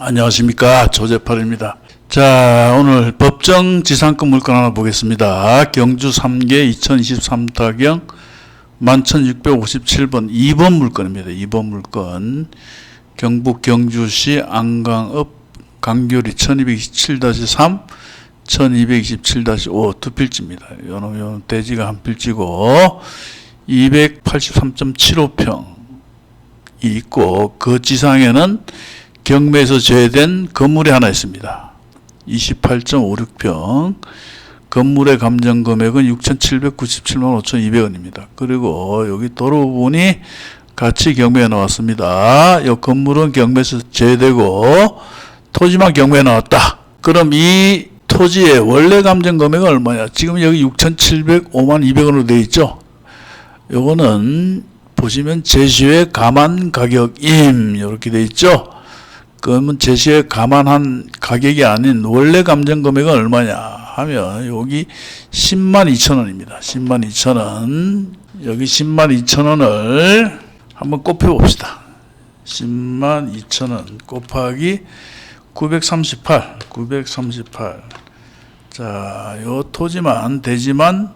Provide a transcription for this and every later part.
안녕하십니까, 조재팔입니다. 자, 오늘 법정 지상권 물건 하나 보겠습니다. 경주 3개 2023 타경 11657번 2번 물건입니다. 2번 물건 경북 경주시 안강읍 강교리 1227-3 1227-5 두 필지입니다. 요는 대지가 한 필지고 283.75평이 있고 그 지상에는 경매에서 제외된 건물이 하나 있습니다. 28.56평. 건물의 감정 금액은 6,797만 5,200원입니다. 그리고 여기 도로 부분이 같이 경매에 나왔습니다. 이 건물은 경매에서 제외되고 토지만 경매에 나왔다. 그럼 이 토지의 원래 감정 금액은 얼마냐? 지금 여기 6,705만 200원으로 되어 있죠. 요거는 보시면 제시의 감안 가격임 이렇게 되어 있죠. 그러면 제시에 감안한 가격이 아닌 원래 감정 금액은 얼마냐 하면 여기 102,000원입니다. 102,000원. 여기 102,000원을 한번 곱해 봅시다. 102,000원 곱하기 938. 자, 요 토지만 대지만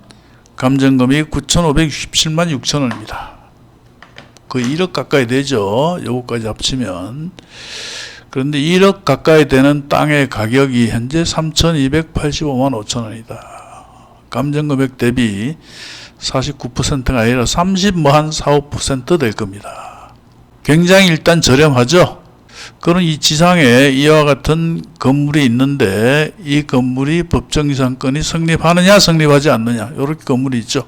감정 금액이 9,567만 6천원입니다. 거의 1억 가까이 되죠. 요거까지 합치면. 그런데 1억 가까이 되는 땅의 가격이 현재 3,285만 5천원이다. 감정금액 대비 49%가 아니라 4~5% 될 겁니다. 굉장히 일단 저렴하죠. 그럼 이 지상에 이와 같은 건물이 있는데 이 건물이 법정지상권이 성립하느냐 성립하지 않느냐 이렇게 건물이 있죠.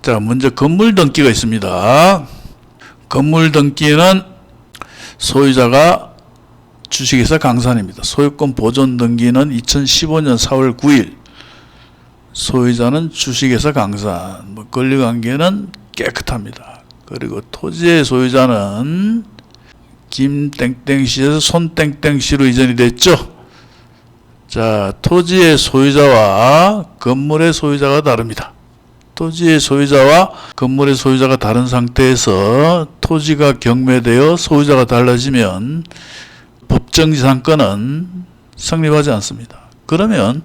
자, 먼저 건물 등기가 있습니다. 건물 등기는 소유자가 주식회사 강산입니다. 소유권 보존 등기는 2015년 4월 9일. 소유자는 주식회사 강산. 권리관계는 깨끗합니다. 그리고 토지의 소유자는 김땡땡시에서 손땡땡시로 이전이 됐죠. 자, 토지의 소유자와 건물의 소유자가 다릅니다. 토지의 소유자와 건물의 소유자가 다른 상태에서 토지가 경매되어 소유자가 달라지면 법정지상권은 성립하지 않습니다. 그러면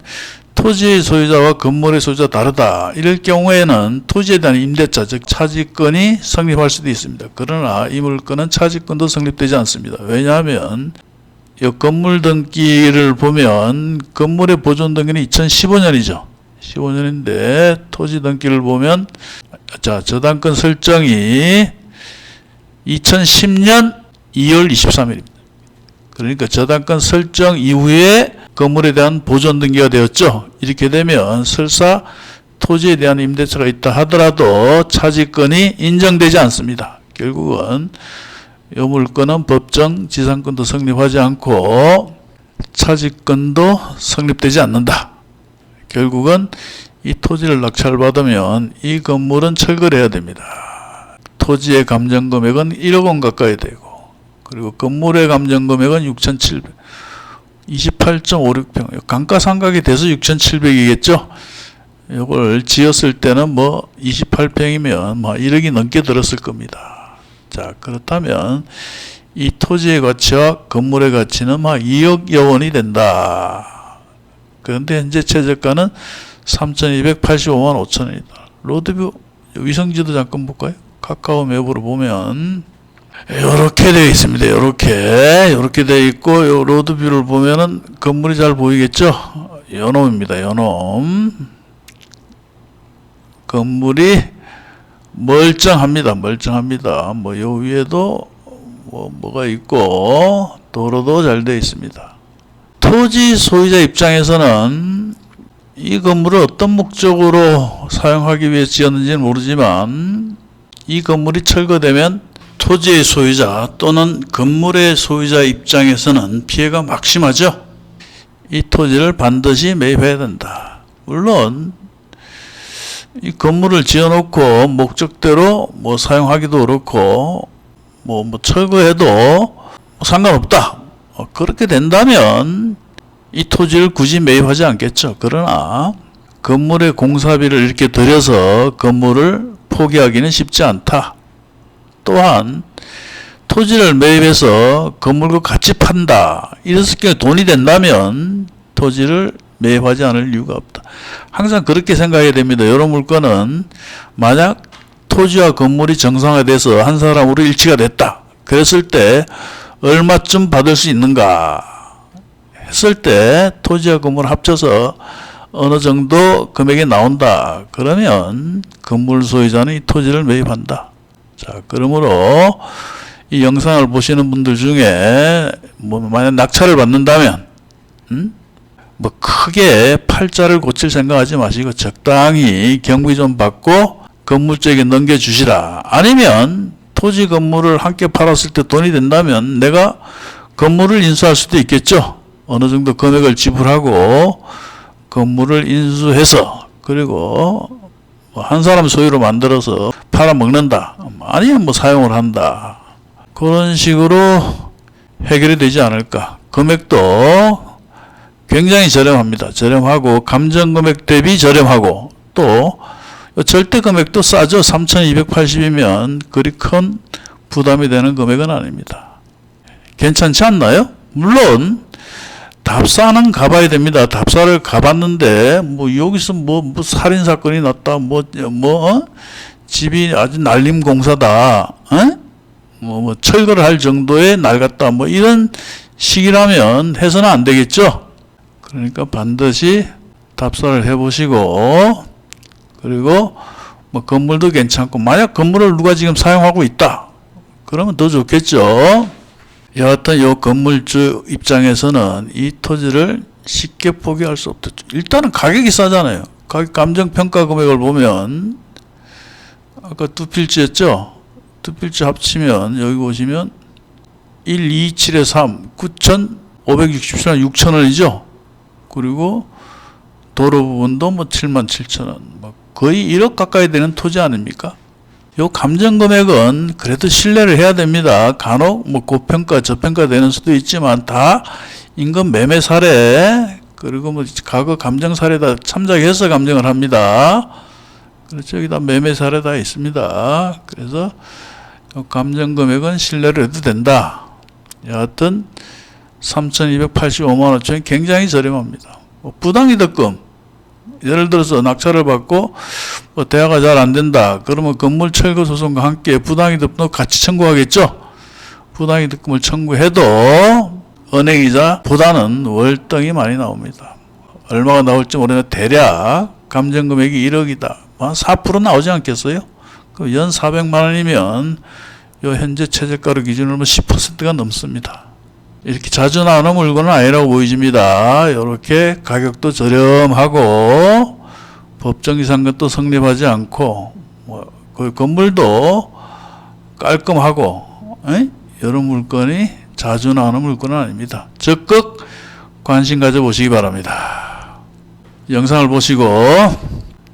토지의 소유자와 건물의 소유자가 다르다. 이럴 경우에는 토지에 대한 임대차, 즉 차지권이 성립할 수도 있습니다. 그러나 이 물건은 차지권도 성립되지 않습니다. 왜냐하면 이 건물 등기를 보면 건물의 보존 등기는 2015년이죠. 15년인데 토지 등기를 보면 자, 저당권 설정이 2010년 2월 23일입니다. 그러니까 저당권 설정 이후에 건물에 대한 보존 등기가 되었죠. 이렇게 되면 설사 토지에 대한 임대차가 있다 하더라도 차지권이 인정되지 않습니다. 결국은 이 물건은 법정 지상권도 성립하지 않고 차지권도 성립되지 않는다. 결국은 이 토지를 낙찰받으면 이 건물은 철거를 해야 됩니다. 토지의 감정금액은 1억 원 가까이 되고 그리고 건물의 감정금액은 6,728.56평. 감가상각이 돼서 6,700이겠죠. 이걸 지었을 때는 28평이면 1억이 넘게 들었을 겁니다. 자, 그렇다면 이 토지의 가치와 건물의 가치는 2억여 원이 된다. 그런데 현재 최저가는 3,285만 5천원이다. 로드뷰 위성지도 잠깐 볼까요? 카카오 맵으로 보면 이렇게 되어 있습니다. 이렇게 되어 있고 요 로드뷰를 보면은 건물이 잘 보이겠죠? 연홈입니다. 연홈. 건물이 멀쩡합니다. 요 위에도 뭐가 있고 도로도 잘 되어 있습니다. 토지 소유자 입장에서는 이 건물을 어떤 목적으로 사용하기 위해 지었는지는 모르지만 이 건물이 철거되면 토지의 소유자 또는 건물의 소유자 입장에서는 피해가 막심하죠. 이 토지를 반드시 매입해야 된다. 물론 이 건물을 지어놓고 목적대로 사용하기도 그렇고 철거해도 상관없다. 그렇게 된다면 이 토지를 굳이 매입하지 않겠죠. 그러나 건물의 공사비를 이렇게 들여서 건물을 포기하기는 쉽지 않다. 또한 토지를 매입해서 건물과 같이 판다. 이랬을 경우에 돈이 된다면 토지를 매입하지 않을 이유가 없다. 항상 그렇게 생각해야 됩니다. 이런 물건은 만약 토지와 건물이 정상화돼서 한 사람으로 일치가 됐다. 그랬을 때 얼마쯤 받을 수 있는가 했을 때 토지와 건물을 합쳐서 어느 정도 금액이 나온다. 그러면 건물 소유자는 이 토지를 매입한다. 자, 그러므로 이 영상을 보시는 분들 중에 뭐 만약 낙찰을 받는다면 뭐 크게 팔자를 고칠 생각하지 마시고 적당히 경비 좀 받고 건물주에게 넘겨주시라. 아니면 토지 건물을 함께 팔았을 때 돈이 된다면 내가 건물을 인수할 수도 있겠죠. 어느 정도 금액을 지불하고 건물을 인수해서 그리고 뭐 한 사람 소유로 만들어서 팔아먹는다. 아니면 뭐 사용을 한다. 그런 식으로 해결이 되지 않을까. 금액도 굉장히 저렴합니다. 저렴하고 감정금액 대비 저렴하고 또 절대 금액도 싸죠. 3,280이면 그리 큰 부담이 되는 금액은 아닙니다. 괜찮지 않나요? 물론 답사는 가봐야 됩니다. 답사를 가봤는데 뭐 여기서 뭐 살인 사건이 났다. 집이 아주 날림 공사다. 뭐 철거를 할 정도의 낡았다. 뭐 이런 식이라면 해서는 안 되겠죠. 그러니까 반드시 답사를 해보시고 그리고 뭐 건물도 괜찮고 만약 건물을 누가 지금 사용하고 있다. 그러면 더 좋겠죠. 여하튼 이 건물주 입장에서는 이 토지를 쉽게 포기할 수 없다. 일단은 가격이 싸잖아요. 가격 감정평가 금액을 보면 아까 두 필지였죠. 두 필지 합치면 여기 보시면 1, 2, 7에 3, 9,567원 6천원이죠. 그리고 도로 부분도 뭐 77,000원. 뭐 거의 1억 가까이 되는 토지 아닙니까? 요 감정 금액은 그래도 신뢰를 해야 됩니다. 간혹 뭐 고평가 저평가 되는 수도 있지만 다 임금 매매 사례 그리고 뭐 과거 감정 사례 다 참작해서 감정을 합니다. 그렇죠. 여기다 매매 사례 다 있습니다. 그래서 감정 금액은 신뢰를 해도 된다. 여하튼 3,285만 원짜리 굉장히 저렴합니다. 뭐 부당이득금 예를 들어서 낙찰을 받고 뭐 대화가 잘 안 된다. 그러면 건물 철거 소송과 함께 부당이득금도 같이 청구하겠죠. 부당이득금을 청구해도 은행이자보다는 월등히 많이 나옵니다. 얼마가 나올지 모르겠는데 대략 감정금액이 1억이다. 한 4% 나오지 않겠어요? 그럼 연 400만 원이면 요 현재 최저가로 기준으로 10%가 넘습니다. 이렇게 자주 나오는 물건은 아니라고 보여집니다. 이렇게 가격도 저렴하고 법정이상권도 성립하지 않고 그 건물도 깔끔하고 이런 물건이 자주 나오는 물건은 아닙니다. 적극 관심 가져보시기 바랍니다. 영상을 보시고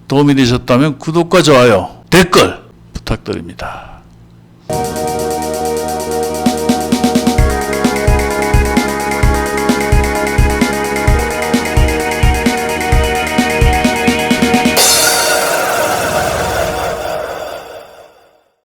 도움이 되셨다면 구독과 좋아요, 댓글 부탁드립니다.